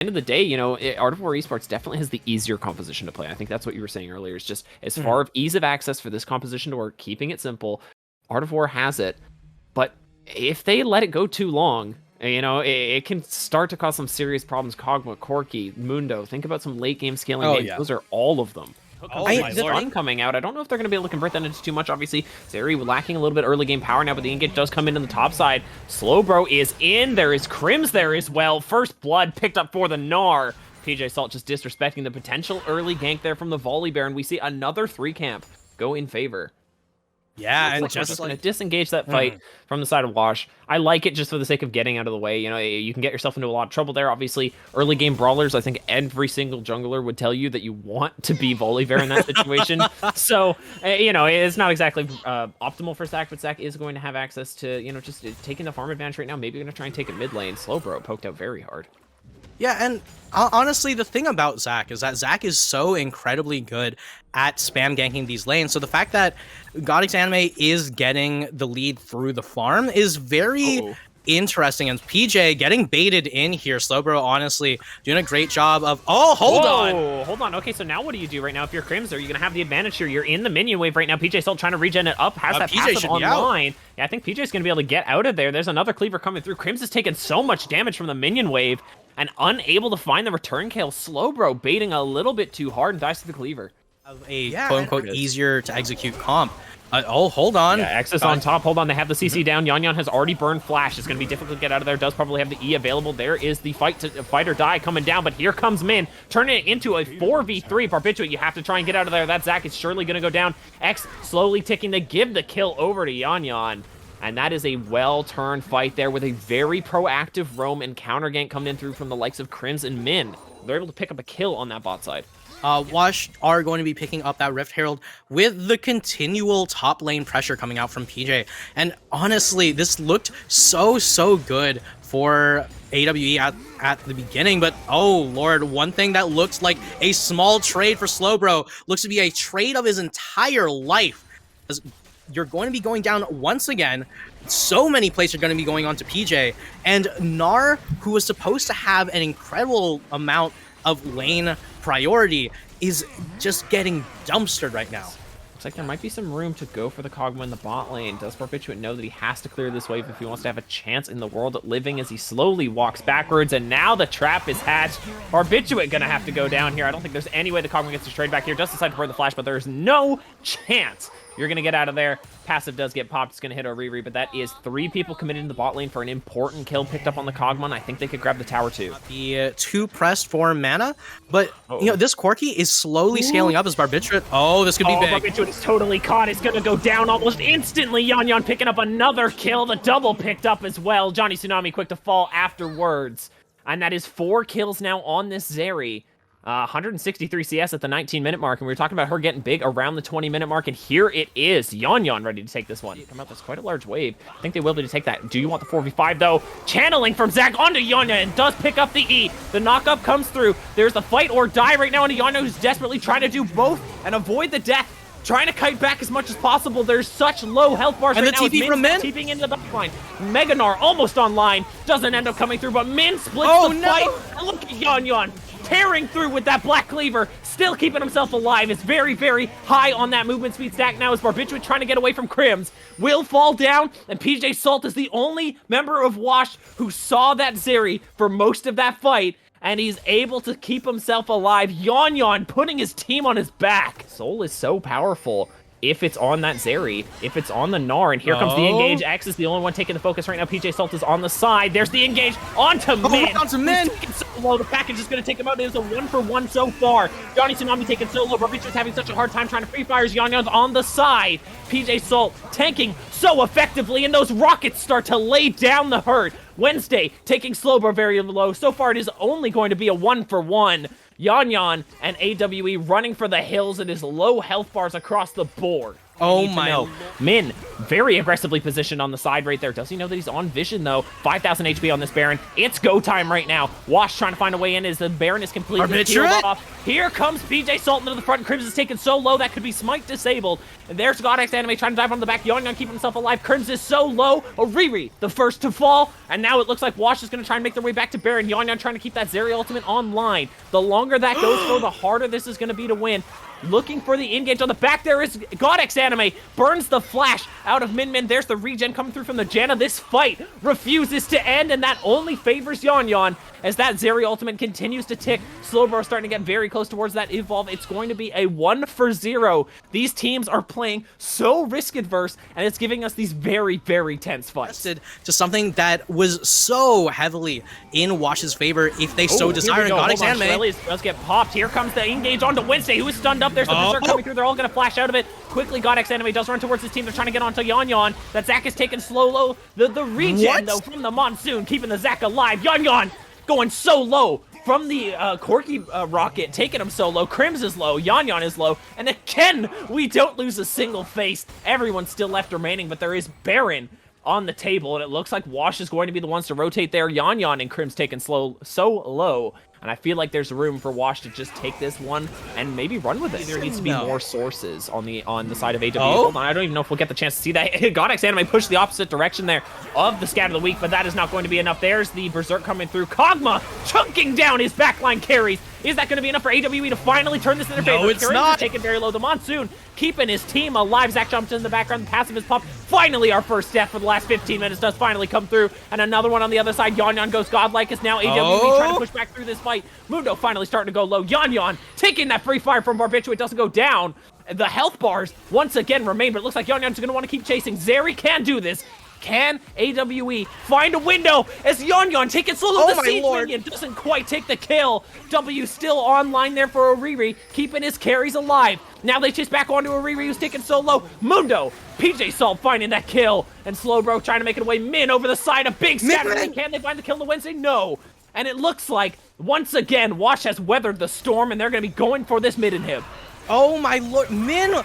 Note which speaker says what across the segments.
Speaker 1: end of the day, you know, Art of War Esports definitely has the easier composition to play. I think that's what you were saying earlier. It's just as far of ease of access for this composition to work, keeping it simple. Art of War has it, but if they let it go too long, you know, it can start to cause some serious problems. Kog'Maw, Corki, Mundo. Think about some late game scaling games.
Speaker 2: Yeah.
Speaker 1: Those are all of them.
Speaker 2: Lord.
Speaker 1: Coming out. I don't know if they're going to be able to convert that into too much. Obviously, Zeri lacking a little bit early game power now, but the engage does come in on the top side. Slowbro is in. There is Crims there as well. First blood picked up for the Gnar. PJ Salt just disrespecting the potential early gank there from the Volley Baron. We see another 3 camp go in favor.
Speaker 2: Yeah, and
Speaker 1: just going to disengage that fight from the side of Wash. I like it just for the sake of getting out of the way. You know, you can get yourself into a lot of trouble there. Obviously, early game brawlers, I think every single jungler would tell you that you want to be Volibear in that situation. So, you know, it's not exactly optimal for Zach, but Zach is going to have access to, you know, just taking the farm advantage right now. Maybe going to try and take it mid lane. Slowbro poked out very hard.
Speaker 2: Yeah, and honestly, the thing about Zach is that Zach is so incredibly good at spam ganking these lanes. So the fact that Godix Anime is getting the lead through the farm is very interesting. And PJ getting baited in here. Slowbro, honestly, doing a great job of... Oh, hold on.
Speaker 1: Okay, so now what do you do right now if you're Crims? Are you going to have the advantage here? You're in the minion wave right now. PJ still trying to regen it up. Has that
Speaker 2: PJ
Speaker 1: passive online. Yeah, I think PJ's going to be able to get out of there. There's another cleaver coming through. Crims has taken so much damage from the minion wave and unable to find the return kill. Slowbro baiting a little bit too hard and dies to the cleaver.
Speaker 2: A quote-unquote easier to execute comp. Hold on.
Speaker 1: Yeah, X is on top. Hold on, they have the CC down. Yon has already burned Flash. It's going to be difficult to get out of there. Does probably have the E available. There is the fight or die coming down, but here comes Min, turning it into a 4v3. Barbiturate, you have to try and get out of there. That Zac is surely going to go down. X slowly ticking to give the kill over to Yon. And that is a well-turned fight there with a very proactive roam and counter gank coming in through from the likes of Crims and Min. They're able to pick up a kill on that bot side.
Speaker 2: Wash are going to be picking up that Rift Herald with the continual top lane pressure coming out from PJ. And honestly, this looked so good for AWE at the beginning, but oh lord, one thing that looks like a small trade for Slowbro looks to be a trade of his entire life. You're going to be going down once again. So many plays are going to be going on to PJ. And Gnar, who was supposed to have an incredible amount of lane priority, is just getting dumpstered right now.
Speaker 1: Looks like there might be some room to go for the Kog'Maw in the bot lane. Does Barbiturate know that he has to clear this wave if he wants to have a chance in the world at living as he slowly walks backwards, and now the trap is hatched. Barbiturate gonna have to go down here. I don't think there's any way the Kog'Maw gets to trade back here. Does decide to burn the flash, but there's no chance you're gonna get out of there. Passive does get popped. It's gonna hit a Riri, but that is 3 people committed in the bot lane for an important kill picked up on the Kog'Maw, and I think they could grab the tower too.
Speaker 2: The 2 pressed for mana, but you know, this Corki is slowly scaling up as Barbiturate. Oh, this could be big.
Speaker 1: Barbiturate is totally caught. It's gonna go down almost instantly. Yon picking up another kill. The double picked up as well. Johnny Tsunami quick to fall afterwards. And that is 4 kills now on this Zeri. 163 CS at the 19-minute mark, and we were talking about her getting big around the 20-minute mark, and here it is. Yon ready to take this one. Come out, that's quite a large wave. I think they will be to take that. Do you want the 4v5, though? Channeling from Zac onto Yon, and does pick up the E. The knockup comes through. There's the fight or die right now on Yon, who's desperately trying to do both and avoid the death. Trying to kite back as much as possible. There's such low health bars
Speaker 2: and
Speaker 1: right
Speaker 2: the TP from Min?
Speaker 1: TPing into the backline. Mega Gnar almost online. Doesn't end up coming through, but Min splits the fight. And look at Yon tearing through with that Black Cleaver. Still keeping himself alive. It's very, very high on that movement speed stack now as Barbiturate trying to get away from Crims. Will fall down, and PJ Salt is the only member of Wash who saw that Zeri for most of that fight. And he's able to keep himself alive. Yon putting his team on his back. Soul is so powerful if it's on that Zeri, if it's on the Gnar. And here comes the engage. X is the only one taking the focus right now. PJ Salt is on the side. There's the engage onto Min.
Speaker 2: Onto Min.
Speaker 1: So low. The package is going to take him out. It is a 1-for-1 so far. Johnny Tsunami taking so low. Barbituate's having such a hard time trying to free fires. Yon's on the side. PJ Salt tanking so effectively, and those rockets start to lay down the hurt. Wednesday taking Slowbro very low. So far, it is only going to be a 1-for-1. Yon and AWE running for the hills and his low health bars across the board.
Speaker 2: Oh
Speaker 1: need to
Speaker 2: my
Speaker 1: know.
Speaker 2: lord.
Speaker 1: Min, very aggressively positioned on the side right there. Does he know that he's on vision, though? 5,000 HP on this Baron. It's go time right now. Wash trying to find a way in as the Baron is completely peeled off. Here comes PJ Salt into the front. Crims is taken so low that could be smite disabled. And there's Godx Anime trying to dive on the back. Yon keeping himself alive. Crims is so low. Oriri, the first to fall. And now it looks like Wash is going to try and make their way back to Baron. Yon trying to keep that Zeri ultimate online. The longer that goes for, the harder this is going to be to win. Looking for the engage on the back. There is Godx Anime. Burns the flash out of Min Min. There's the regen coming through from the Janna. This fight refuses to end, and that only favors Yon as that Zeri ultimate continues to tick. Slowbro starting to get very close towards that evolve. It's going to be a 1-for-0. These teams are playing so risk adverse, and it's giving us these very, very tense fights.
Speaker 2: To something that was so heavily in Wash's favor if they so desire. Godx Anime
Speaker 1: does get popped. Here comes the engage onto Wednesday, who is stunned up. There's the berserk coming through. They're all going to flash out of it. Quickly, Godx Anime does run towards his team. They're trying to get onto Yon. That Zac is taking slow. The regen, though, from the Monsoon, keeping the Zac alive. Yon going so low from the Corki rocket, taking him so low. Crims is low, Yon is low, and again, we don't lose a single face. Everyone's still left remaining, but there is Baron on the table, and it looks like Wash is going to be the ones to rotate there. Yon and Crims taken so low. And I feel like there's room for Wash to just take this one and maybe run with it. There needs to be more sources on the side of AW. Hold on, I don't even know if we'll get the chance to see that. Godx Anime pushed the opposite direction there of the Scat of the Week, but that is not going to be enough. There's the Berserk coming through. Kog'Maw chunking down his backline carries. Is that going to be enough for AWE to finally turn this in their favor?
Speaker 2: No, it's not.
Speaker 1: Taken very low. The Monsoon keeping his team alive. Zac jumps in the background. The passive is popped. Finally, our first death for the last 15 minutes does finally come through. And another one on the other side. Yon goes godlike as now AWE trying to push back through this fight. Mundo finally starting to go low. Yon taking that free fire from Barbiturate. Doesn't go down. The health bars once again remain, but it looks like Yon's going to want to keep chasing. Zeri can do this. Can AWE find a window as Yon taking slow? The siege minion doesn't quite take the kill. W still online there for Oriri, keeping his carries alive. Now they chase back onto Oriri, who's taking so low. Mundo, PJ Salt finding that kill, and Slowbro trying to make it away. Min over the side, a big scatter. Can they find the kill on the Wednesday? No. And it looks like, once again, Wash has weathered the storm, and they're going to be going for this mid inhib.
Speaker 2: Oh my lord, Min!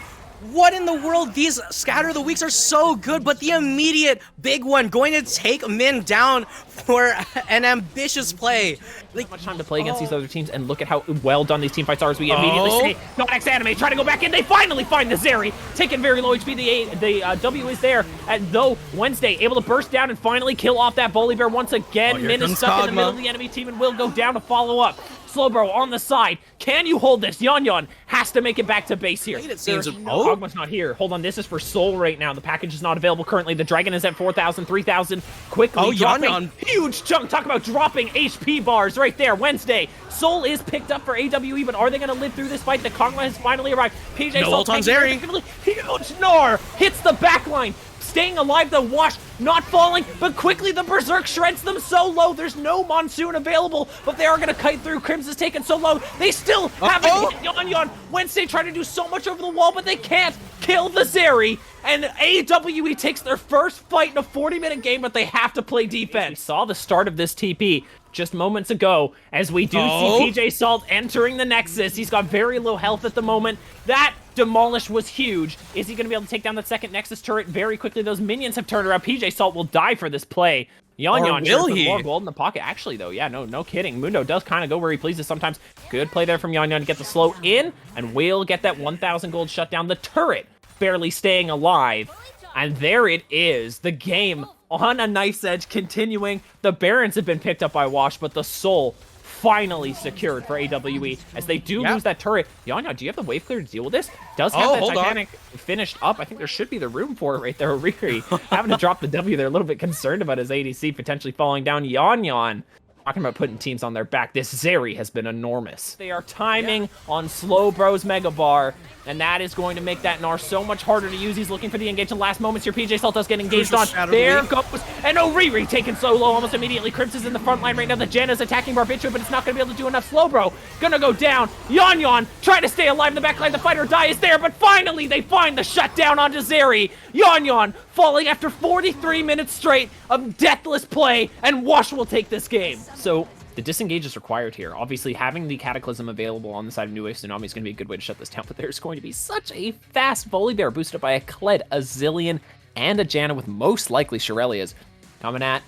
Speaker 2: What in the world? These Scatter of the Weeks are so good, but the immediate big one going to take Min down for an ambitious play.
Speaker 1: Like, much time to play against these other teams, and look at how well done these team fights are as we immediately see Godx Anime trying to go back in. They finally find the Zeri, taking very low HP. The W is there, and though Wednesday able to burst down and finally kill off that Bully Bear once again. Min is stuck in the middle of the enemy team and will go down to follow up. Slowbro on the side. Can you hold this? Yon has to make it back to base here. Kog'Maw's not here. Hold on, this is for Soul right now. The package is not available currently. The Dragon is at 4,000, 3,000. Quickly dropping. Huge chunk. Talk about dropping HP bars right there. Wednesday. Soul is picked up for AWE, but are they going to live through this fight? The Kog'Maw has finally arrived. PJ Salt
Speaker 2: on Zeri.
Speaker 1: Huge Gnar hits the backline. Staying alive, the Wash not falling, but quickly the Berserk shreds them so low. There's no Monsoon available, but they are going to kite through. Crims is taken so low. They still haven't hit Yon. Wednesday trying to do so much over the wall, but they can't kill the Zeri. And AWE takes their first fight in a 40-minute game, but they have to play defense. We saw the start of this TP just moments ago as we do see PJ Salt entering the Nexus. He's got very low health at the moment. That demolish was huge. Is he going to be able to take down that second Nexus turret very quickly? Those minions have turned around. PJ Salt will die for this play. Yon will he? More gold in the pocket. Actually, though, yeah, no kidding. Mundo does kind of go where he pleases sometimes. Good play there from Yon to get the slow in, and will get that 1,000 gold shut down. The turret barely staying alive. And there it is. The game on a knife's edge continuing. The Barons have been picked up by Wash, but the Soul finally secured for AWE as they do lose that turret. Yon, do you have the wave clear to deal with this? Does have that Titanic finished up. I think there should be the room for it right there. Riri having to drop the W. They're a little bit concerned about his ADC potentially falling down. Yon. Talking about putting teams on their back, this Zeri has been enormous. They are timing on Slowbro's Mega Bar, and that is going to make that Gnar so much harder to use. He's looking for the engage in the last moments here. PJ Salt does get engaged on. There goes, and Oriri taken so low almost immediately. Crims is in the front line right now. The Janna's attacking Barbiturate, but it's not going to be able to do enough. Slowbro gonna go down. Yon trying to stay alive in the back line. The fight or die is there, but finally they find the shutdown onto Zeri. Yon falling after 43 minutes straight of deathless play, and Wash will take this game. So The disengage is required here. Obviously, having the Cataclysm available on the side of New Wave Tsunami is going to be a good way to shut this down, but there's going to be such a fast Volibear boosted by a Kled, a Zillion, and a Janna with most likely Shirelias coming at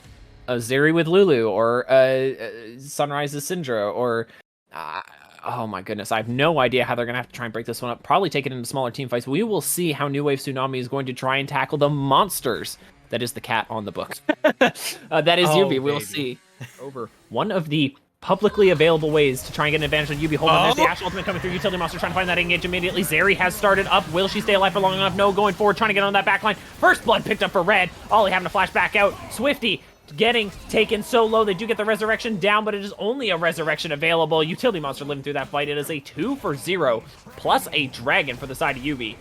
Speaker 1: a Zeri with Lulu, or Sunrise's Syndra, or... oh my goodness, I have no idea how they're going to have to try and break this one up. Probably take it into smaller team fights. We will see how New Wave Tsunami is going to try and tackle the monsters. That is the cat on the book. That is YUBI. We'll see. Over one of the publicly available ways to try and get an advantage on YUBI. Hold on, there's the Ash Ultimate coming through. Utility Monster trying to find that engage immediately. Zeri has started up. Will she stay alive for long enough? No, going forward, trying to get on that backline. First blood picked up for Red. Ollie having to flash back out. Swifty getting taken so low. They do get the resurrection down, but it is only a resurrection available. Utility Monster living through that fight. It is a 2-for-0 plus a dragon for the side of YUBI.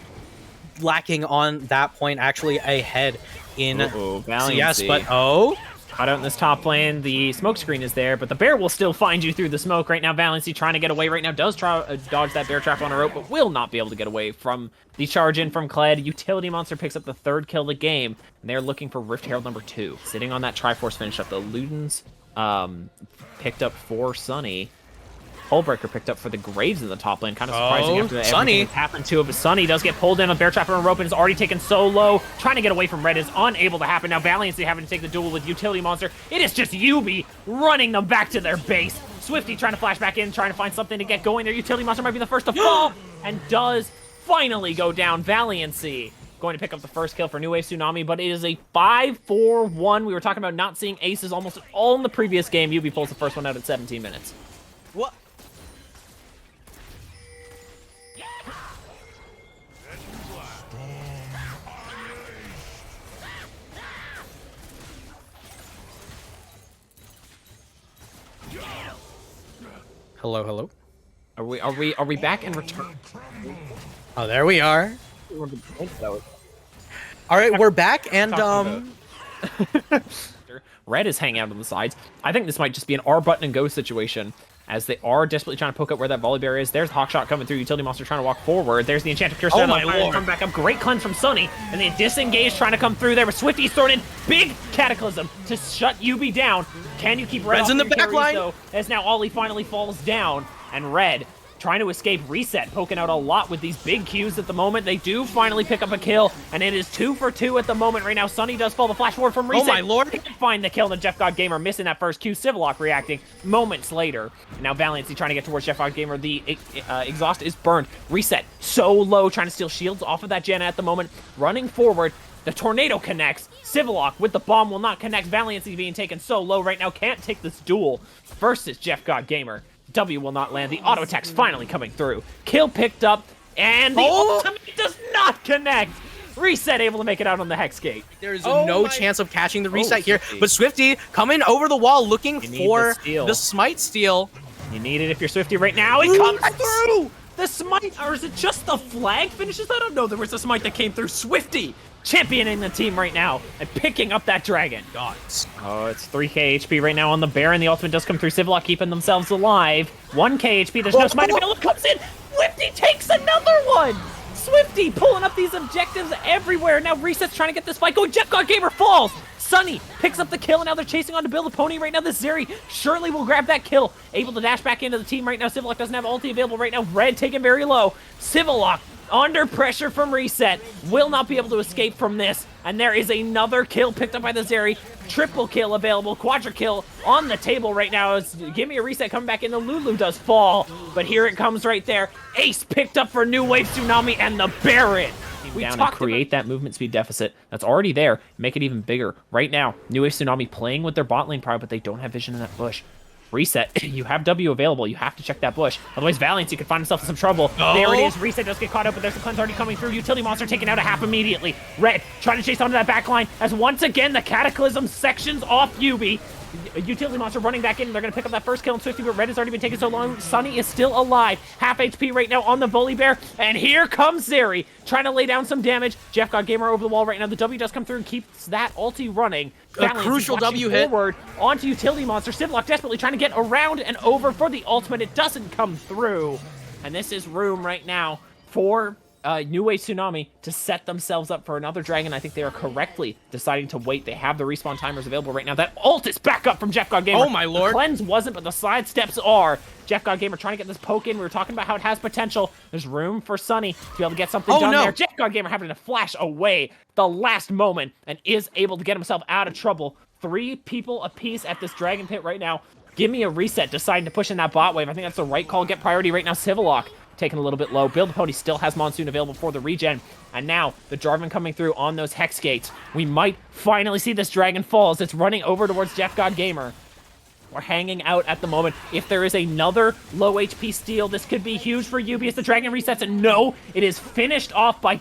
Speaker 2: Lacking on that point, actually ahead in
Speaker 1: Valiancy.
Speaker 2: Yes, but
Speaker 1: Caught out in this top lane. The smoke screen is there, but the bear will still find you through the smoke right now. Valiancy trying to get away right now. Does try dodge that bear trap on a rope, but will not be able to get away from the charge in from Kled. Utility Monster picks up the 3rd kill of the game, and they're looking for Rift Herald number 2. Sitting on that Triforce finish up. The Ludens picked up for Sunny. Hullbreaker picked up for the Graves in the top lane. Kind of surprising after that everything that's happened to it. But Sunny does get pulled in. A bear trap on a rope and is already taken so low. Trying to get away from Red is unable to happen. Now Valiancy having to take the duel with Utility Monster. It is just YUBI running them back to their base. Swifty trying to flash back in, trying to find something to get going there. Utility Monster might be the first to fall and does finally go down. Valiancy going to pick up the first kill for New Wave Tsunami, but it is a 5-4-1. We were talking about not seeing aces almost all in the previous game. YUBI pulls the first one out at 17 minutes.
Speaker 2: what? Hello, hello.
Speaker 1: Are we back in return?
Speaker 2: Oh, there we are. All right, we're back, and
Speaker 1: Red is hanging out on the sides. I think this might just be an R button and go situation, as they are desperately trying to poke out where that Volibear is. There's Hawkshot coming through. Utility Monster trying to walk forward. There's the Enchanted Cure.
Speaker 2: Oh my lord!
Speaker 1: Come back up. Great cleanse from Sunny, and they disengage trying to come through there. But Swifty's thrown in big Cataclysm to shut YUBI down. Can you keep Red
Speaker 2: Red's
Speaker 1: off
Speaker 2: in the
Speaker 1: your
Speaker 2: back
Speaker 1: carries,
Speaker 2: line?
Speaker 1: though, as now Ollie finally falls down, and Red trying to escape Reset, poking out a lot with these big Qs at the moment. They do finally pick up a kill, and it is 2-for-2 at the moment right now. Sunny does fall the flash forward from Reset.
Speaker 2: Oh my lord!
Speaker 1: He can find the kill, and Jeff God Gamer missing that first Q. Civillock reacting moments later. And now Valiancy trying to get towards Jeff God Gamer. The exhaust is burned. Reset so low, trying to steal shields off of that Janna at the moment. Running forward. The tornado connects. Civillock with the bomb will not connect. Valiancy being taken so low right now. Can't take this duel versus Jeff God Gamer. W will not land. The auto attack's finally coming through. Kill picked up, and the ultimate does not connect. Reset able to make it out on the Hex Gate.
Speaker 2: There's no chance of catching the Reset here, but Swifty coming over the wall looking for the Smite steal.
Speaker 1: You need it if you're Swifty right now. It comes through! The Smite, or is it just the flag finishes? I don't know. There was a Smite that came through. Swifty championing the team right now and picking up that dragon. Oh, it's 3k HP right now on the Baron. The ultimate does come through. Civillock keeping themselves alive. 1k HP. There's no Smite available. Comes in. Swifty takes another one. Swifty pulling up these objectives everywhere. Now Reset's trying to get this fight going. Jeff God Gamer falls. Sunny picks up the kill, and now they're chasing on to build a pony right now. This Zeri surely will grab that kill. Able to dash back into the team right now. Civillock doesn't have ulti available right now. Red taken very low. Civillock under pressure from Reset. Will not be able to escape from this. And there is another kill picked up by the Zeri. Triple kill available. Quadra kill on the table right now. Give me a Reset coming back in. The Lulu does fall. But here it comes right there. Ace picked up for New Wave Tsunami and the Baron. We down and create that movement speed deficit that's already there. Make it even bigger. Right now, New Wave Tsunami playing with their bot lane power, but they don't have vision in that bush. Reset, you have W available. You have to check that bush. Otherwise, Valiancy could find himself in some trouble. There it is. Reset does get caught up, but there's the cleanse already coming through. Utility Monster taken out a half immediately. Red trying to chase onto that back line as once again the Cataclysm sections off YUBI. Utility Monster running back in. They're going to pick up that first kill on Swifty, but Red has already been taken so long. Sunny is still alive. Half HP right now on the Volibear. And here comes Zeri trying to lay down some damage. Jeff God Gamer over the wall right now. The W does come through and keeps that ulti running.
Speaker 2: A crucial W hit.
Speaker 1: Forward onto Utility Monster. Civillock desperately trying to get around and over for the ultimate. It doesn't come through. And this is room right now for New Wave Tsunami to set themselves up for another dragon. I think they are correctly deciding to wait. They have the respawn timers available right now. That ult is back up from Jeff God Gamer.
Speaker 2: Oh my lord.
Speaker 1: The cleanse wasn't, but the side steps are. Jeff God Gamer trying to get this poke in. We were talking about how it has potential. There's room for Sunny to be able to get something done there. Jeff God Gamer having to flash away the last moment and is able to get himself out of trouble. 3 people apiece at this dragon pit right now. Give me a reset, deciding to push in that bot wave. I think that's the right call. Get priority right now. Civillock taking a little bit low. Build Pony still has Monsoon available for the regen. And now the Jarvan coming through on those Hex Gates. We might finally see this dragon fall as it's running over towards Jeff God Gamer. We're hanging out at the moment. If there is another low HP steal, this could be huge for YUBI as the dragon resets. And no, it is finished off by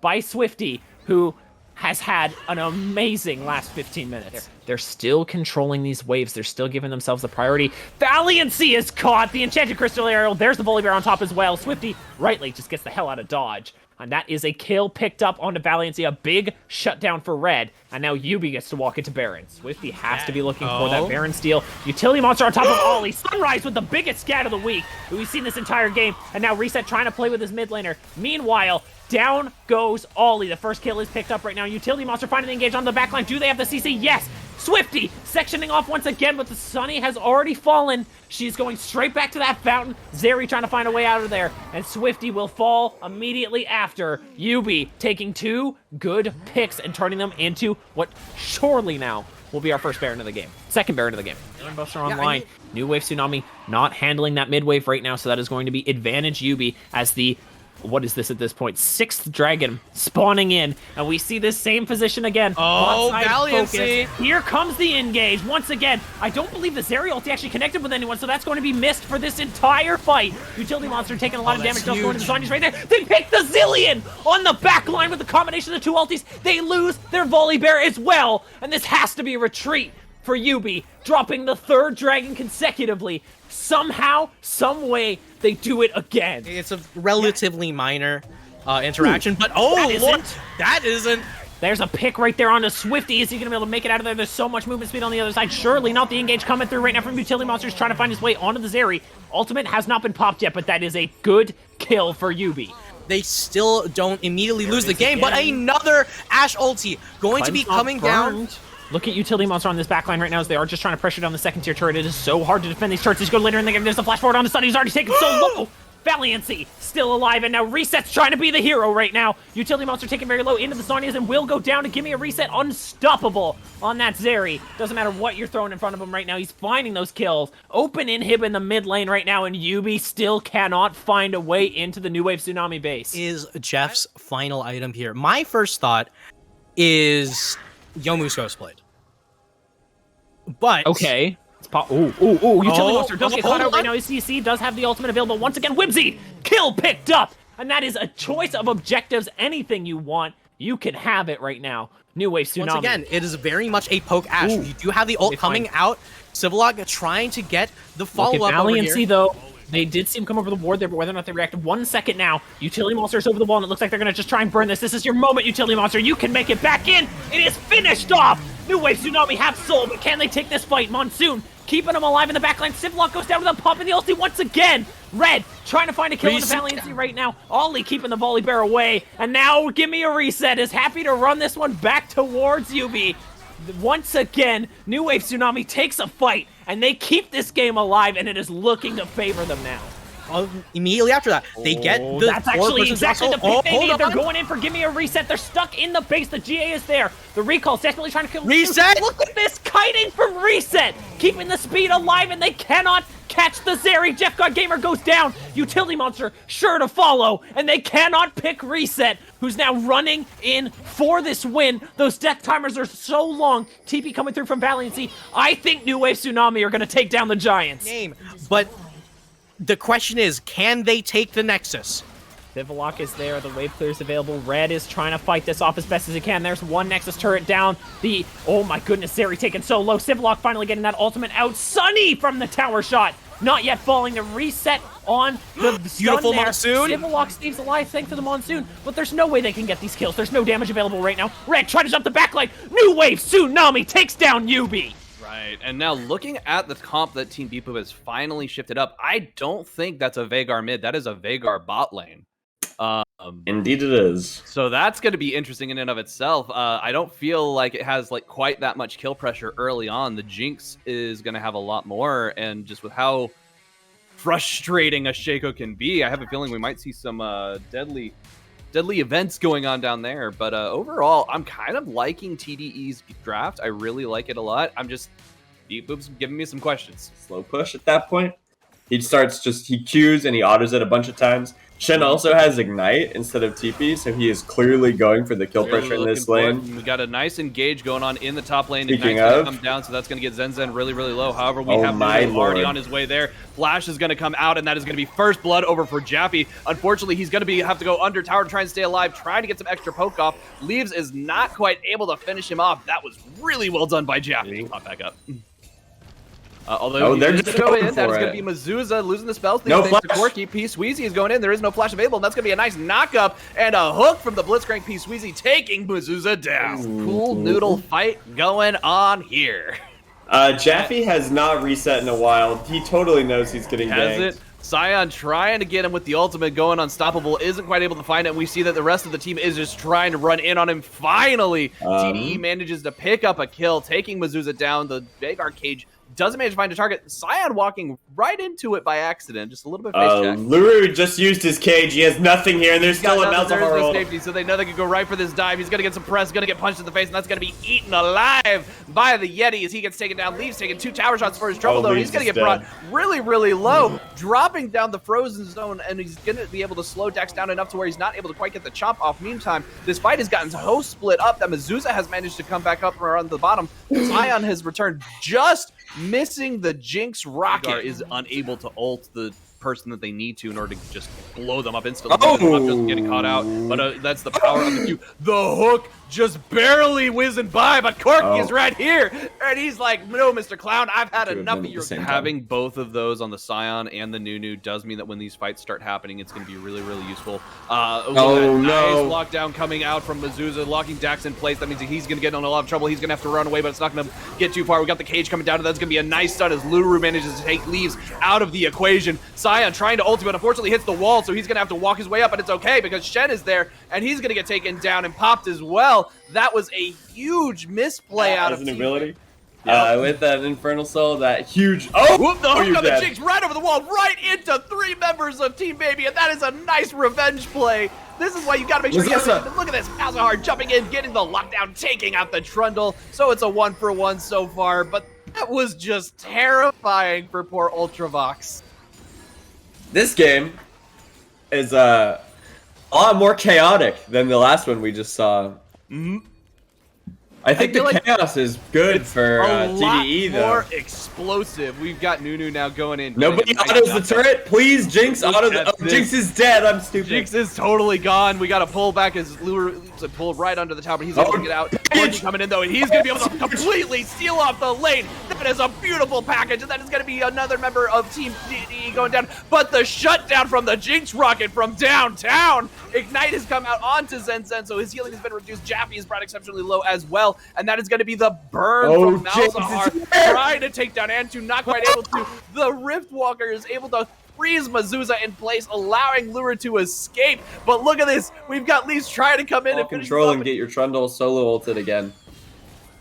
Speaker 1: by Swifty, who has had an amazing last 15 minutes. They're still controlling these waves. They're still giving themselves the priority. Valiancy is caught. The Enchanted Crystal Aerial. There's the Volibear on top as well. Swifty rightly just gets the hell out of dodge. And that is a kill picked up onto Valiancy. A big shutdown for Red. And now YUBI gets to walk into Baron. Swifty has to be looking for that Baron steal. Utility Monster on top of Ollie. Sunrise with the biggest scat of the week that we've seen this entire game. And now Reset trying to play with his mid laner. Meanwhile, down goes Ollie. The first kill is picked up right now. Utility Monster finally engaged on the backline. Do they have the CC? Yes! Swifty sectioning off once again, but the Sunny has already fallen. She's going straight back to that fountain. Zeri trying to find a way out of there, and Swifty will fall immediately after. YUBI taking 2 good picks and turning them into what surely now will be our first Baron of the game. Second Baron of the game. Buffs are online. New Wave Tsunami not handling that mid wave right now, so that is going to be advantage YUBI as the what is this at this point? 6th dragon spawning in, and we see this same position again.
Speaker 2: Oh, Valiancy!
Speaker 1: Here comes the engage once again. I don't believe the Zeri ulti actually connected with anyone, so that's going to be missed for this entire fight. Utility Monster taking a lot of damage. Just going to the Zhonya's right there. They pick the Zillion on the back line with the combination of the 2 ultis. They lose their Volibear as well, and this has to be a retreat for YUBI, dropping the 3rd dragon consecutively. Somehow, some way, they do it again.
Speaker 2: It's a relatively minor interaction, but that isn't.
Speaker 1: There's a pick right there on the Swifty. Is he going to be able to make it out of there? There's so much movement speed on the other side. Surely not. The engage coming through right now from Utility Monsters trying to find his way onto the Zeri. Ultimate has not been popped yet, but that is a good kill for YUBI.
Speaker 2: They still don't immediately lose the game, but another Ashe ulti going to be coming down.
Speaker 1: Look at Utility Monster on this backline right now as they are just trying to pressure down the 2nd tier turret. It is so hard to defend these turrets. As you go later in the game, there's a flash forward on the Sunny. He's already taken so low. Valiancy still alive, and now Reset's trying to be the hero right now. Utility Monster taking very low into the Zhonya's and will go down to give me a reset. Unstoppable on that Zeri. Doesn't matter what you're throwing in front of him right now. He's finding those kills. Open inhib in the mid lane right now, and YUBI still cannot find a way into the New Wave Tsunami base.
Speaker 2: Is Jeff's final item here. My first thought is Yomu's split. But
Speaker 1: okay. Utility Monster does get caught out right now. His CC does have the ultimate available. Once again, Whimsy! Kill picked up! And that is a choice of objectives. Anything you want, you can have it right now. New Wave Tsunami.
Speaker 2: Once again, it is very much a poke Ashe. You do have the ult coming out. Civillock trying to get the follow-up over here.
Speaker 1: Valiancy, though, they did see him come over the ward there, but whether or not they reacted 1 second now. Utility Monster is over the wall, and it looks like they're going to just try and burn this. This is your moment, Utility Monster. You can make it back in. It is finished off. New Wave Tsunami have soul, but can they take this fight? Monsoon keeping them alive in the backline. Civillock goes down with a pop in the ulti once again. Red trying to find a kill in the Valiancy right now. Ollie keeping the Volibear away. And now Give Me a Reset is happy to run this one back towards YUBI. Once again, New Wave Tsunami takes a fight, and they keep this game alive, and it is looking to favor them now.
Speaker 2: Immediately after that, they get the
Speaker 1: that's actually exactly the pick they need. They're going in for Give Me a Reset. They're stuck in the base. The GA is there. The recall's desperately trying to kill
Speaker 2: Reset.
Speaker 1: Look at this kiting from Reset, keeping the speed alive, and they cannot catch the Zeri. Jeff God Gamer goes down. Utility Monster sure to follow, and they cannot pick Reset, who's now running in for this win. Those death timers are so long. TP coming through from Valiancy. I think New Wave Tsunami are going to take down the Giants.
Speaker 2: But the question is, can they take the Nexus?
Speaker 1: Civillock is there, the wave clear is available. Red is trying to fight this off as best as he can. There's one Nexus turret down. Oh my goodness, Zeri taken so low. Civillock finally getting that ultimate out. Sunny from the tower shot. Not yet falling. The reset on the
Speaker 2: beautiful
Speaker 1: there.
Speaker 2: Monsoon.
Speaker 1: Civillock stays alive thanks to the Monsoon, but there's no way they can get these kills. There's no damage available right now. Red trying to jump the backline. New Wave Tsunami takes down YUBI.
Speaker 3: Right, and now looking at the comp that Team Bipu has finally shifted up, I don't think that's a Veigar mid. That is a Veigar bot lane.
Speaker 4: Indeed it is.
Speaker 3: So that's going to be interesting in and of itself. I don't feel like it has like quite that much kill pressure early on. The Jinx is going to have a lot more, and just with how frustrating a Shaco can be, I have a feeling we might see some deadly events going on down there. But overall, I'm kind of liking TDE's draft. I really like it a lot. I'm just Deep Boop's giving me some questions.
Speaker 4: Slow push at that point. He starts he Qs and he autos it a bunch of times. Shen also has Ignite instead of TP, so he is clearly going for the kill pressure in this lane.
Speaker 3: We got a nice engage going on in the top lane.
Speaker 4: Speaking
Speaker 3: Ignite's
Speaker 4: of,
Speaker 3: gonna come down, so that's going to get Zen Zen really, really low. However, we
Speaker 4: Oh
Speaker 3: have
Speaker 4: my
Speaker 3: Nunu already
Speaker 4: lord.
Speaker 3: on his way there. Flash is going to come out, and that is going to be first blood over for Jappy. Unfortunately, he's going to have to go under tower to try and stay alive, trying to get some extra poke off. Leaves is not quite able to finish him off. That was really well done by Jappy. Pop back up. Although
Speaker 4: they're
Speaker 3: he's
Speaker 4: just
Speaker 3: going to go
Speaker 4: going
Speaker 3: in, that is
Speaker 4: for
Speaker 3: going to
Speaker 4: it.
Speaker 3: be Mezuzah losing the spells.
Speaker 4: No
Speaker 3: Thanks to
Speaker 4: flash.
Speaker 3: Corky. P-Sweezy is going in. There is no flash available, and that's going to be a nice knock-up and a hook from the Blitzcrank P-Sweezy, taking Mezuzah down. Cool noodle fight going on here.
Speaker 4: Jaffe has not reset in a while. He totally knows he's getting
Speaker 3: Has
Speaker 4: ganked.
Speaker 3: it? Sion trying to get him with the ultimate going unstoppable, isn't quite able to find it, and we see that the rest of the team is just trying to run in on him. Finally, TDE manages to pick up a kill, taking Mezuzah down. The Vagar cage doesn't manage to find a target. Sion walking right into it by accident, just a little bit face check.
Speaker 4: Luru just used his cage. He has nothing here, and there's still a
Speaker 3: There's no
Speaker 4: Malzahar.
Speaker 3: safety, so they know they can go right for this dive. He's going to get some press, going to get punched in the face, and that's going to be eaten alive by the Yeti as he gets taken down. Leaves taking 2 tower shots for his trouble, though. He's going to get brought really, really low, dropping down the frozen zone, and he's going to be able to slow Dex down enough to where he's not able to quite get the chop off. Meantime, this fight has gotten so split up that Mezuzah has managed to come back up around the bottom. Sion has returned, just missing the Jinx rocket. Is unable to ult the person that they need to in order to just blow them up instantly. Just getting caught out, but that's the power of the Q. The hook just barely whizzing by, but Corky is right here, and he's like, no, Mr. Clown, I've had enough of your... Having both of those on the Sion and the Nunu does mean that when these fights start happening, it's going to be really, really useful. Nice lockdown coming out from Mezuzah, locking Dax in place. That means that he's going to get in a lot of trouble. He's going to have to run away, but it's not going to get too far. We got the cage coming down, and that's going to be a nice stun as Luru manages to take Leaves out of the equation. Sion trying to ultimate, unfortunately hits the wall, so he's going to have to walk his way up, but it's okay because Shen is there, and he's going to get taken down and popped as well. That was a huge misplay out of
Speaker 4: an ability. With that Infernal Soul, that huge... the hook
Speaker 3: on the Jinx right over the wall, right into 3 members of Team Baby, and that is a nice revenge play. This is why you gotta make sure you look at this. Malzahar jumping in, getting the lockdown, taking out the Trundle. So it's a 1-for-1 so far, but that was just terrifying for poor Ultravox.
Speaker 4: This game is a lot more chaotic than the last one we just saw. I think the chaos is good for TDE, though.
Speaker 3: More explosive. We've got Nunu now going in.
Speaker 4: Nobody autos the turret. Please, Jinx, auto the... Jinx is dead. I'm stupid.
Speaker 3: Jinx is totally gone. We got to pull back as Lure to pull right under the tower, but he's able to get out. Corky coming in, though, and he's going to be able to completely steal off the lane. That is a beautiful package, and that is going to be another member of Team TDE going down. But the shutdown from the Jinx rocket from downtown. Ignite has come out onto Zen Zen, so his healing has been reduced. Jappy is brought exceptionally low as well. And that is going to be the burn from Malzahar, trying to take down Antu, not quite able to. The Rift Walker is able to freeze Mezuzah in place, allowing Lure to escape. But look at this. We've got Leafs trying to come in and
Speaker 4: control and get your Trundle solo ulted again.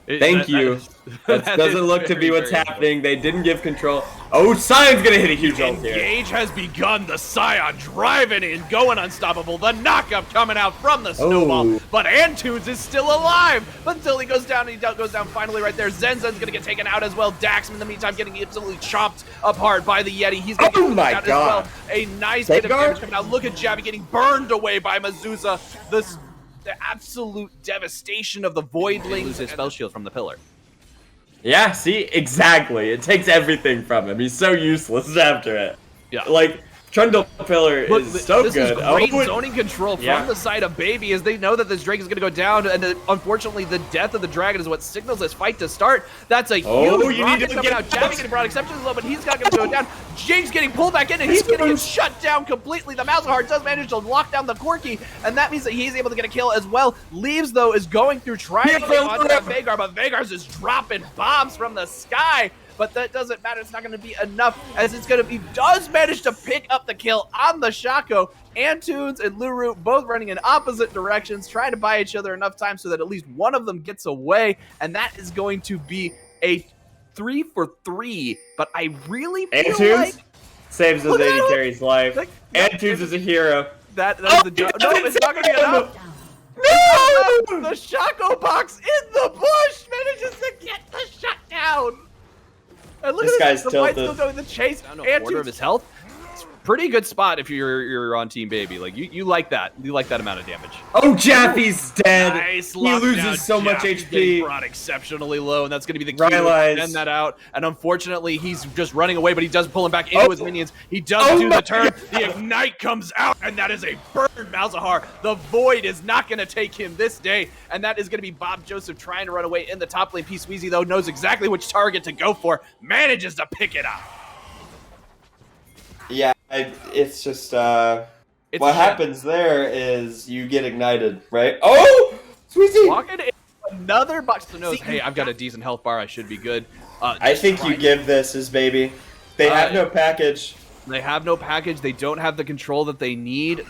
Speaker 4: Thank you. That doesn't look to be what's happening. They didn't give control. Oh, Sion's gonna hit a huge ult here.
Speaker 3: Engage has begun. The Sion driving in, going unstoppable. The knockup coming out from the snowball. But Antunes is still alive until he goes down, and he goes down finally right there. Zen Zen's gonna get taken out as well. Dax, in the meantime, getting absolutely chopped apart by the Yeti. He's gonna get taken out as well. A nice bit of damage coming out. Look at Jappy getting burned away by Mezuzah. The absolute devastation of the Void Link. Loses spell shield from the pillar.
Speaker 4: Yeah, see? Exactly. It takes everything from him. He's so useless after it. Yeah. Like, Trundle Pillar is so good.
Speaker 3: This is great zoning control from the side of Baby, as they know that this Drake is going to go down, and unfortunately the death of the dragon is what signals this fight to start. That's a huge rocket coming out. Jappy getting brought exceptionally low, but he's not going to go down. James getting pulled back in, and he's going to get shut down completely. The Malzahar does manage to lock down the Corky, and that means that he's able to get a kill as well. Leaves, though, is going through trying to get onto that Vagar, but Vagar's is dropping bombs from the sky. but that doesn't matter. It's not going to be enough, as it's going to be, does manage to pick up the kill on the Shaco. Antunes and Luru both running in opposite directions, trying to buy each other enough time so that at least one of them gets away, and that is going to be a 3 for 3. But I really feel
Speaker 4: Antunes
Speaker 3: like
Speaker 4: saves his AD carry's life.
Speaker 3: Like,
Speaker 4: Antunes is a hero.
Speaker 3: that is the job. No, it's not going to be enough.
Speaker 4: No!
Speaker 3: The Shaco box in the bush manages to get the shutdown. And look
Speaker 4: This
Speaker 3: at
Speaker 4: guy's
Speaker 3: the fight's
Speaker 4: tilted.
Speaker 3: still going, the chase.
Speaker 1: Down to a
Speaker 3: And
Speaker 1: quarter of his health. Pretty good spot if you're on Team Baby. Like you like that. You like that amount of damage.
Speaker 4: Oh, Jaffe's dead.
Speaker 3: Nice
Speaker 4: He
Speaker 3: lockdown.
Speaker 4: loses so much
Speaker 3: Jaff getting
Speaker 4: HP.
Speaker 3: brought exceptionally low, and that's going to be the key to
Speaker 4: Rylai's.
Speaker 3: extend that out. And unfortunately, he's just running away, but he does pull him back into his minions. He does
Speaker 4: Oh
Speaker 3: do
Speaker 4: my
Speaker 3: the turn.
Speaker 4: God.
Speaker 3: The ignite comes out, and that is a burn Malzahar. The void is not going to take him this day, and that is going to be Bob Joseph trying to run away in the top lane. P-Sweezy, though, knows exactly which target to go for, manages to pick it up.
Speaker 4: Yeah, it's just,
Speaker 3: It's a
Speaker 4: what
Speaker 3: shame.
Speaker 4: happens there is you get ignited, right? Oh! Sweezy!
Speaker 3: Walking in another box to knows, hey, I've got a decent health bar, I should be good.
Speaker 4: I think you give this his baby. They have no package.
Speaker 3: They have no package. They don't have the control that they need.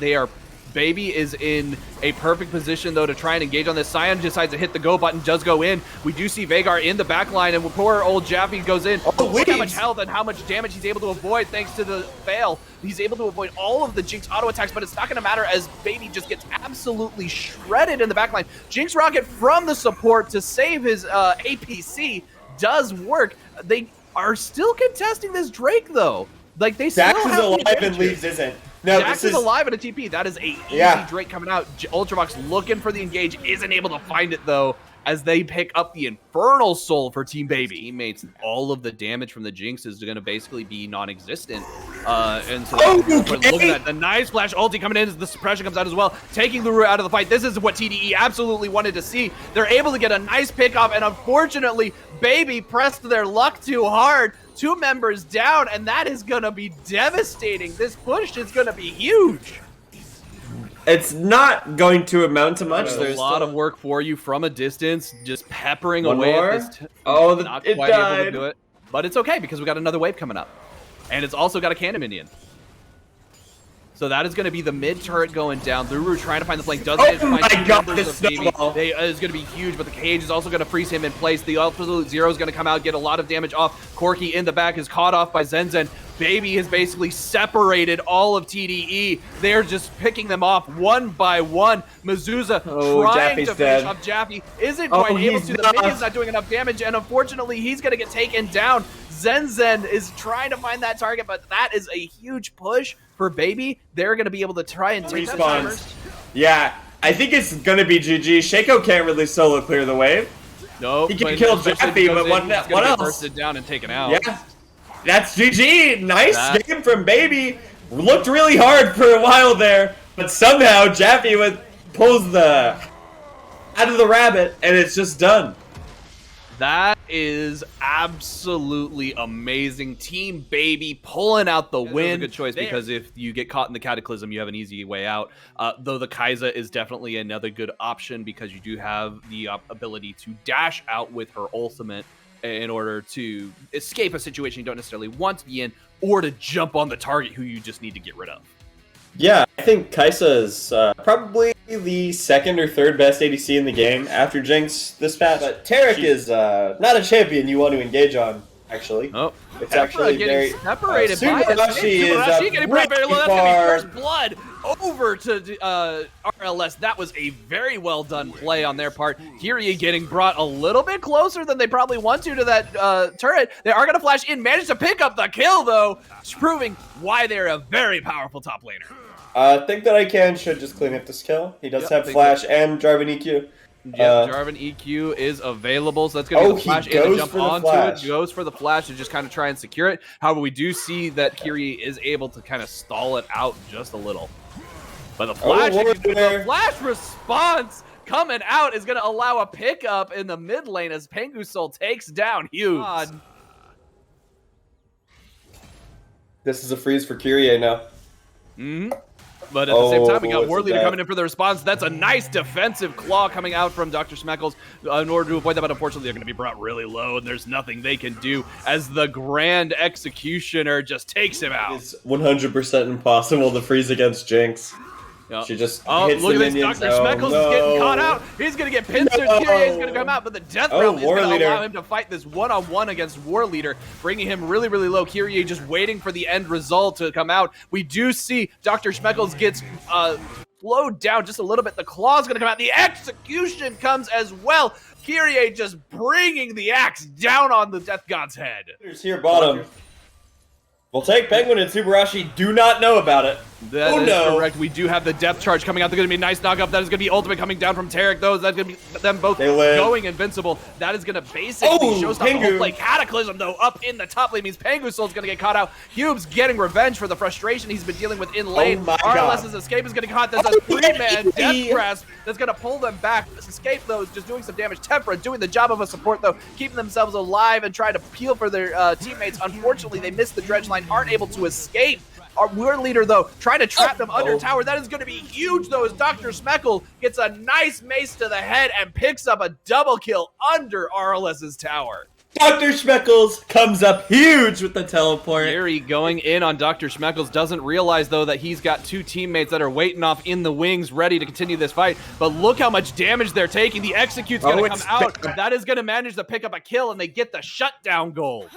Speaker 3: Baby is in a perfect position, though, to try and engage on this. Sion decides to hit the go button, does go in. We do see Veigar in the back line, and poor old Jaffe goes in.
Speaker 4: Oh,
Speaker 3: Look how much
Speaker 4: leaves.
Speaker 3: health and how much damage he's able to avoid thanks to the fail. He's able to avoid all of the Jinx auto attacks, but it's not going to matter as Baby just gets absolutely shredded in the back line. Jinx Rocket from the support to save his APC does work. They are still contesting this Drake, though. Like, they still
Speaker 4: Dax is
Speaker 3: have the
Speaker 4: alive and
Speaker 3: advantage.
Speaker 4: Leaves isn't. No,
Speaker 3: Dax
Speaker 4: this
Speaker 3: is alive in a TP. That is a easy
Speaker 4: Yeah.
Speaker 3: Drake coming out. Ultravox looking for the engage, isn't able to find it though, as they pick up the Infernal Soul for Team Baby. Teammates, all of the damage from the Jinx is going to basically be non-existent. And so
Speaker 4: Okay.
Speaker 3: looking at the nice flash ulti coming in as the suppression comes out as well, taking Luru out of the fight. This is what TDE absolutely wanted to see. They're able to get a nice pickoff, and unfortunately, Baby pressed their luck too hard. 2 members down, and that is going to be devastating. This push is going to be huge.
Speaker 4: It's not going to amount to much.
Speaker 3: There's a lot of work for you from a distance, just peppering
Speaker 4: One
Speaker 3: away
Speaker 4: more?
Speaker 3: at this.
Speaker 4: Oh,
Speaker 3: Not
Speaker 4: it
Speaker 3: quite able to
Speaker 4: died.
Speaker 3: do it, but it's okay because we got another wave coming up, and it's also got a cannon minion. So that is going to be the mid turret going down. Luru trying to find the flank. Does manage to
Speaker 4: Oh
Speaker 3: find
Speaker 4: my
Speaker 3: 2
Speaker 4: God,
Speaker 3: members
Speaker 4: this
Speaker 3: of Baby.
Speaker 4: snowball.
Speaker 3: They is going to be huge, but the cage is also going to freeze him in place. The absolute zero is going to come out, get a lot of damage off. Corki in the back is caught off by Zenzen. Baby has basically separated all of TDE. They're just picking them off one by one. Mizuza trying
Speaker 4: Jaffe's
Speaker 3: to finish
Speaker 4: dead.
Speaker 3: off Jaffe. Isn't
Speaker 4: Oh,
Speaker 3: quite able
Speaker 4: he's
Speaker 3: to. The
Speaker 4: not.
Speaker 3: minion's not doing enough damage, and unfortunately, he's going to get taken down. Zenzen is trying to find that target, but that is a huge push for Baby. They're going to be able to try and take that timer.
Speaker 4: Respawns. Yeah, I think it's gonna be GG. Shaco can't really solo clear the wave.
Speaker 3: No,
Speaker 4: He can kill Jaffe, but what else?
Speaker 3: Bursted down and taken out.
Speaker 4: Yeah, that's GG. Nice
Speaker 3: That-
Speaker 4: game from Baby. Looked really hard for a while there, but somehow Jaffe pulls the out of the rabbit, and it's just done.
Speaker 3: That is absolutely amazing. Team Baby pulling out the win. That's a good choice because if you get caught in the Cataclysm, you have an easy way out. Though the Kai'Sa is definitely another good option because you do have the ability to dash out with her ultimate in order to escape a situation you don't necessarily want to be in, or to jump on the target who you just need to get rid of.
Speaker 4: Yeah, I think Kai'Sa is probably the 2nd or 3rd best ADC in the game after Jinx this patch. But Tarek is not a champion you want to engage on, actually.
Speaker 3: Oh,
Speaker 4: It's
Speaker 3: Pepper
Speaker 4: actually
Speaker 3: getting
Speaker 4: very
Speaker 3: separated by his
Speaker 4: Sugarashi is
Speaker 3: Sugarashi getting brought very low. That's gonna
Speaker 4: far.
Speaker 3: be first blood over to RLS. That was a very well done play on their part. Kyrie getting brought a little bit closer than they probably want to that turret. They are gonna flash in, manage to pick up the kill though, proving why they're a very powerful top laner.
Speaker 4: Think that I should just clean up this kill. He does
Speaker 3: Yep,
Speaker 4: have
Speaker 3: think
Speaker 4: Flash and Jarvan EQ.
Speaker 3: Yep, Jarvan EQ is available, so that's going to be the
Speaker 4: he
Speaker 3: flash and to
Speaker 4: goes
Speaker 3: jump
Speaker 4: for the
Speaker 3: onto
Speaker 4: flash.
Speaker 3: it. Goes for the flash to just kind of try and secure it. However, we do see that Kyrie is able to kind of stall it out just a little. But the flash, the flash response coming out is going to allow a pickup in the mid lane as Pengusol takes down Hughes.
Speaker 4: This is a freeze for Kyrie now.
Speaker 3: But at the same time, we got
Speaker 4: it's
Speaker 3: War
Speaker 4: a
Speaker 3: Leader
Speaker 4: death.
Speaker 3: coming in for the response. That's a nice defensive claw coming out from Dr. Smeckles in order to avoid that, but unfortunately, they're going to be brought really low, and there's nothing they can do as the Grand Executioner just takes him out.
Speaker 4: It's 100% impossible to freeze against Jinx.
Speaker 3: Yep.
Speaker 4: She just
Speaker 3: Oh,
Speaker 4: hits
Speaker 3: look
Speaker 4: the
Speaker 3: at this.
Speaker 4: minions.
Speaker 3: Dr. Smeckles is getting caught out. He's going to get pincered.
Speaker 4: No.
Speaker 3: Kyrie's going to come out, but the Death
Speaker 4: Oh,
Speaker 3: Realm is
Speaker 4: War
Speaker 3: going to
Speaker 4: Leader.
Speaker 3: allow him to fight this one-on-one against War Leader, bringing him really, really low. Kyrie just waiting for the end result to come out. We do see Dr. Smeckles gets slowed down just a little bit. The claw's going to come out. The execution comes as well. Kyrie just bringing the axe down on the Death God's head.
Speaker 4: Here's here bottom. We'll take Penguin and Subarashi. Do not know about it.
Speaker 3: That is
Speaker 4: no.
Speaker 3: correct. We do have the depth charge coming out. They're going to be a nice knockup. That is going to be ultimate coming down from Tarek, though. That's going to be them both
Speaker 4: They live.
Speaker 3: going invincible. That is going to basically showstop the whole play. Cataclysm, though, up in the top lane means Pengu Soul's going to get caught out. Hube's getting revenge for the frustration he's been dealing with in lane.
Speaker 4: my God.
Speaker 3: RLS's escape is going to get caught. There's a three-man death grasp that's going to pull them back. This escape, though, is just doing some damage. Tempra doing the job of a support, though, keeping themselves alive and trying to peel for their teammates. Unfortunately, they missed the dredge line, aren't able to escape. Our War Leader, though, trying to trap them under tower. That is going to be huge, though, as Dr. Smeckle gets a nice mace to the head and picks up a double kill under RLS's tower.
Speaker 4: Dr. Schmeckles comes up huge with the teleport.
Speaker 3: Gary going in on Dr. Schmeckles, doesn't realize, though, that he's got two teammates that are waiting off in the wings, ready to continue this fight. But look how much damage they're taking. The Execute's going to come out. That is going to manage to pick up a kill, and they get the shutdown goal.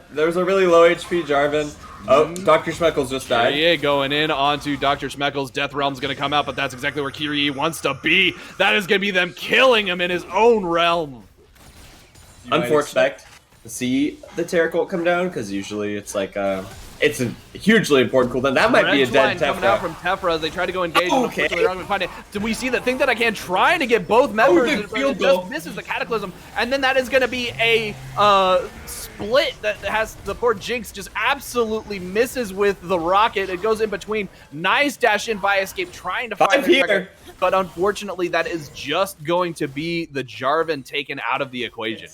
Speaker 4: There's a really low HP Jarvan. Oh, Dr. Schmeckles just died.
Speaker 3: Kyrie going in onto Dr. Schmeckles. Death Realm's going to come out, but that's exactly where Kyrie wants to be. That is going to be them killing him in his own realm.
Speaker 4: Unfortunate to see the Terra Cult come down, because usually it's like it's a hugely important cooldown. That might be a dead
Speaker 3: coming out
Speaker 4: Tefra.
Speaker 3: from Tefra as they try to go engage.
Speaker 4: Okay.
Speaker 3: Unfortunately, they're not going to find it. So we see the thing that I can trying to get both members.
Speaker 4: good
Speaker 3: It
Speaker 4: field
Speaker 3: just
Speaker 4: goal.
Speaker 3: misses the Cataclysm, and then that is going to be a split that has the poor Jinx just absolutely misses with the rocket. It goes in between. Nice dash in by escape, trying to find
Speaker 4: Five
Speaker 3: the
Speaker 4: here.
Speaker 3: record. But unfortunately, that is just going to be the Jarvan taken out of the equation.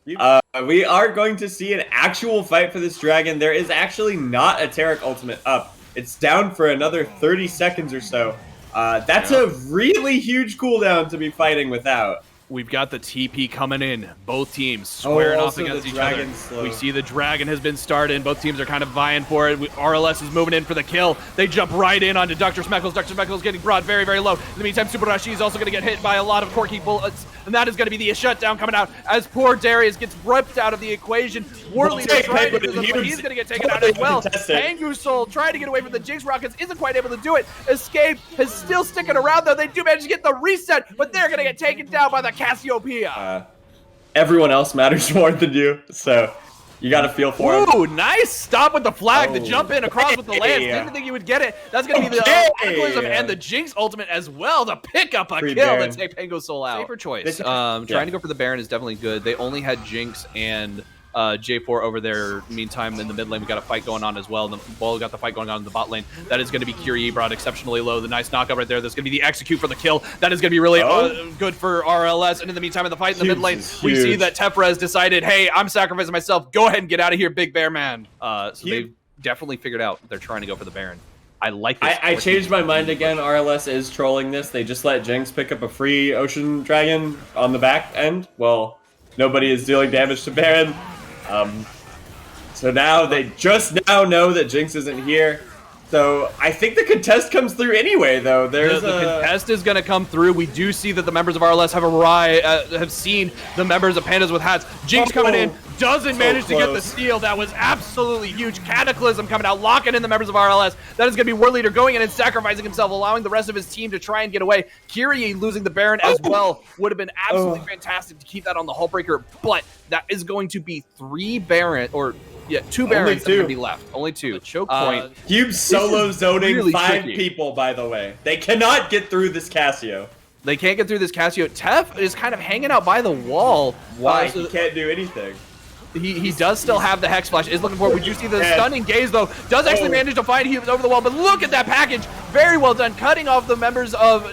Speaker 4: We are going to see an actual fight for this dragon. There is actually not a Tarek ultimate up. It's down for another 30 seconds or so. That's a really huge cooldown to be fighting without.
Speaker 3: We've got the TP coming in. Both teams squaring off
Speaker 4: also
Speaker 3: against
Speaker 4: the
Speaker 3: each other.
Speaker 4: dragon's slow.
Speaker 3: We see the dragon has been started. Both teams are kind of vying for it. RLS is moving in for the kill. They jump right in onto Dr. Smeckles. Dr. Smeckles getting brought very, very low. In the meantime, Subarashi is also going to get hit by a lot of Corky bullets. And that is going to be the shutdown coming out as poor Darius gets ripped out of the equation. War Leader trying to do this, but he's going to get taken out as well. Pengu Soul trying to get away from the Jinx Rockets, isn't quite able to do it. Escape is still sticking around, though. They do manage to get the reset, but they're going to get taken down by the Cassiopeia.
Speaker 4: Everyone else matters more than you, so you got to feel for him.
Speaker 3: Ooh, nice stop with the flag. The
Speaker 4: Oh.
Speaker 3: jump in across with the lance.
Speaker 4: Hey.
Speaker 3: Didn't think you would get it. That's going to be the
Speaker 4: Okay.
Speaker 3: Cataclysm and the Jinx ultimate as well to pick up a
Speaker 4: Free
Speaker 3: kill
Speaker 4: Baron.
Speaker 3: and take Pengu Soul out. Safer choice.
Speaker 4: Yeah.
Speaker 3: Trying to go for the Baron is definitely good. They only had Jinx and J4 over there. Meantime, in the mid lane, we got a fight going on as well. We got the fight going on in the bot lane. That is going to be Kyrie brought exceptionally low. The nice knockup right there. There's going to be the execute for the kill. That is going to be really good for RLS. And in the meantime, in the fight in the mid lane, we see that Tefra has decided, hey, I'm sacrificing myself. Go ahead and get out of here, Big Bear Man. So they've definitely figured out they're trying to go for the Baron. I like this.
Speaker 4: I changed my mind again. RLS is trolling this. They just let Jinx pick up a free Ocean Dragon on the back end. Well, nobody is dealing damage to Baron. So now they just now know that Jinx isn't here. So I think the contest comes through anyway, though. There's
Speaker 3: the contest is going to come through. We do see that the members of RLS have seen the members of Pandas with hats. Jinx coming in, doesn't manage to get the steal. That was absolutely huge. Cataclysm coming out, locking in the members of RLS. That is going to be War Leader going in and sacrificing himself, allowing the rest of his team to try and get away. Kyrie losing the Baron as well would have been absolutely fantastic to keep that on the Hullbreaker, but that is going to be two Barons that are going to be left. Only two. Choke point.
Speaker 4: Cube solo zoning
Speaker 3: really
Speaker 4: 5
Speaker 3: tricky.
Speaker 4: people, by the way. They cannot get through this Cassio.
Speaker 3: They can't get through this Cassio. Tef is kind of hanging out by the wall.
Speaker 4: Why?
Speaker 3: So
Speaker 4: He can't do anything.
Speaker 3: he does still have the Hex Flash. Is looking for it. We do see the stunning gaze, though. Does actually manage to find him over the wall, but look at that package. Very well done. Cutting off the members of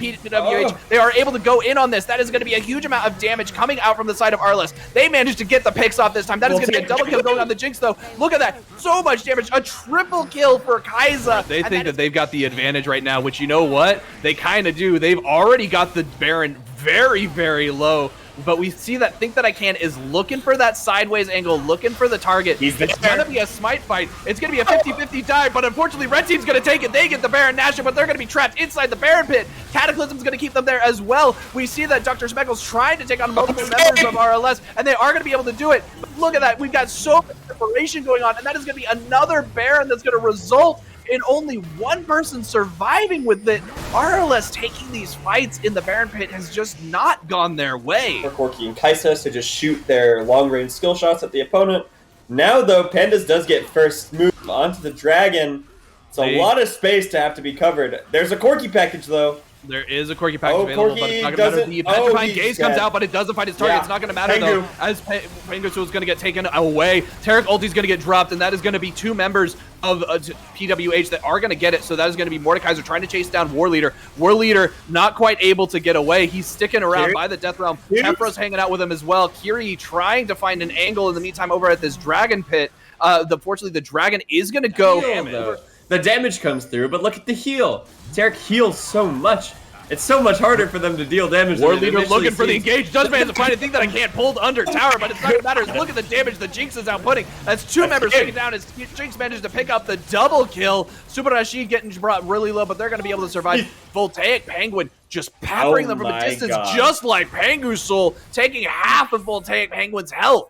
Speaker 3: PWH. They are able to go in on this. That is going to be a huge amount of damage coming out from the side of Arliss. They managed to get the picks off this time. That is going to be a double kill going on the Jinx, though. Look at that. So much damage. A triple kill for Kai'Sa.
Speaker 5: They think that they've got the advantage right now, which you know what? They kind of do. They've already got the Baron very, very low. But we see that Think That I Can is looking for that sideways angle, looking for the target. It's going to be a smite fight. It's going to be a 50-50 dive, but unfortunately, Red Team's going to take it. They get the Baron Nashor, but they're going to be trapped inside the Baron pit. Cataclysm's going to keep them there as well. We see that Dr. Speckles trying to take on multiple members of RLS, and they are going to be able to do it. But look at that. We've got so much preparation going on, and that is going to be another Baron that's going to result in only one person surviving with it. RLS taking these fights in the Baron pit has just not gone their way.
Speaker 4: For Corki and Kai'Sa to just shoot their long-range skill shots at the opponent. Now, though, Pandas does get first move onto the Dragon. It's a lot of space to have to be covered. There's a Corki package, though.
Speaker 5: There is a Corki package available, but it's not going to matter. The Petrifying Gaze comes out, but it doesn't find his target. It's not going to matter, though, as Pengusu is going to get taken away. Taric ulti's going to get dropped, and that is going to be two members of PWH that are going to get it. So that is going to be Mordekaiser trying to chase down War Leader. War Leader not quite able to get away. He's sticking around by the Death Realm. Tephra's hanging out with him as well. Kiri trying to find an angle in the meantime over at this Dragon pit. Unfortunately, the Dragon is going to go.
Speaker 4: The damage comes through, but look at the heal. Taric heals so much. It's so much harder for them to deal damage.
Speaker 5: War Leader looking for the engage. Does manage to find a Think That I Can't pulled under tower, but it's not going to matter. Look at the damage the Jinx is outputting. That's two members taken down as Jinx managed to pick up the double kill. Super Rashid getting brought really low, but they're going to be able to survive. Voltaic Penguin just peppering them from a distance, just like Pengusoul, taking half of Voltaic Penguin's health.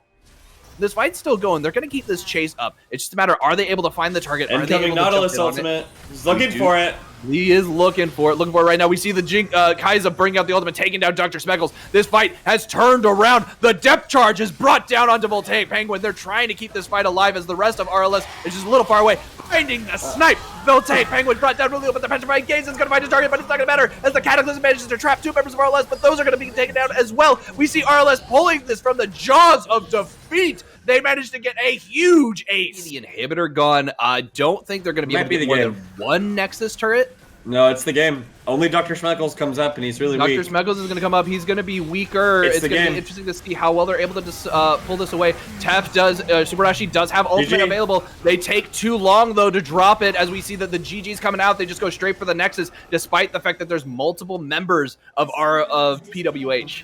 Speaker 5: This fight's still going. They're going to keep this chase up. It's just a matter, are they able to find the target?
Speaker 4: Incoming Nautilus ultimate. He's looking for it.
Speaker 3: He is looking for it. Looking for it right now. We see the Kai'Sa bring out the ultimate, taking down Dr. Speckles. This fight has turned around. The depth charge is brought down onto Voltaic Penguin. They're trying to keep this fight alive as the rest of RLS is just a little far away. Finding the snipe. Voltaic Penguin brought down really low, but the Petrifying Gaze is going to find his target, but it's not going to matter as the Cataclysm manages to trap two members of RLS, but those are going to be taken down as well. We see RLS pulling this from the jaws of defeat. They managed to get a huge ace. The inhibitor gone. I don't think they're going to be able to get more than one Nexus turret.
Speaker 4: No, it's the game. Only Dr. Schmeckles comes up, and he's really weak.
Speaker 3: Dr. Schmeckles is going to come up. He's going to be weaker. It's going to be interesting to see how well they're able to pull this away. Tef does, Super Rashid does have ultimate available. They take too long, though, to drop it. As we see that the GG's coming out, they just go straight for the Nexus, despite the fact that there's multiple members of PWH.